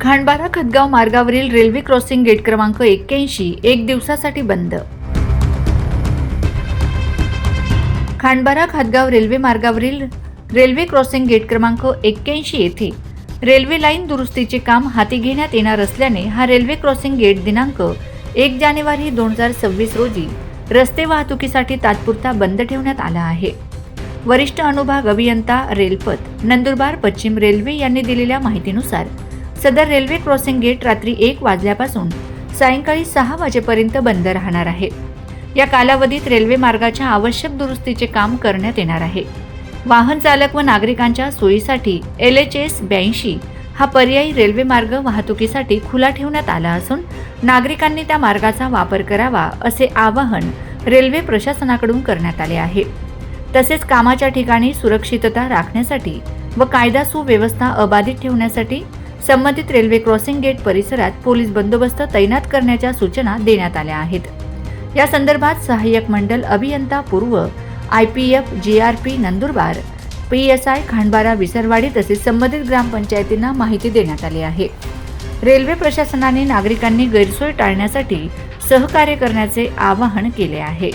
खांडबारा खतगाव मार्गावरील railway crossing gate क्रमांक 81 एक दिवसासाठी बंद। खांडबारा खतगाव रेल्वे मार्गावरील रेल्वे क्रॉसिंग गेट क्रमांक 81 येथे रेल्वे लाईन दुरुस्तीचे काम हाती घेण्यात येणार असल्याने हा रेल्वे क्रॉसिंग गेट दिनांक 1 जानेवारी 2026 रोजी रस्ते वाहतुकीसाठी तात्पुरता बंद ठेवण्यात आला आहे। वरिष्ठ अनुभाग अभियंता रेलपथ नंदुरबार पश्चिम रेल्वे यांनी दिलेल्या माहितीनुसार सदर रेल्वे क्रॉसिंग गेट रात्री 1 वाजल्यापासून सायंकाळी 6 वाजेपर्यंत बंद राहणार आहे। या कालावधीत रेल्वे मार्गाच्या आवश्यक दुरुस्तीचे काम करण्यात येणार आहे। वाहन चालक व नागरिकांच्या सोयीसाठी LHS 82 हा पर्यायी रेल्वे मार्ग वाहतुकीसाठी खुला ठेवण्यात आला असून नागरिकांनी त्या मार्गाचा वापर करावा असे आवाहन रेल्वे प्रशासनाकडून करण्यात आले आहे। तसेच कामाच्या ठिकाणी सुरक्षितता राखण्यासाठी व कायदा सुव्यवस्था अबाधित ठेवण्यासाठी संबंधित रेल्वे क्रॉसिंग गेट परिसरात पोलीस बंदोबस्त तैनात करण्याच्या सूचना देण्यात आल्या आहेत। या संदर्भात सहाय्यक मंडल अभियंता पूर्व IPF GRP Nandurbar PSI Khandbara Visarwadi तसेच संबंधित ग्रामपंचायतींना माहिती देण्यात आली आहे। रेल्वे प्रशासनाने नागरिकांनी गैरसोय टाळण्यासाठी सहकार्य करण्याचे आवाहन केले आहे।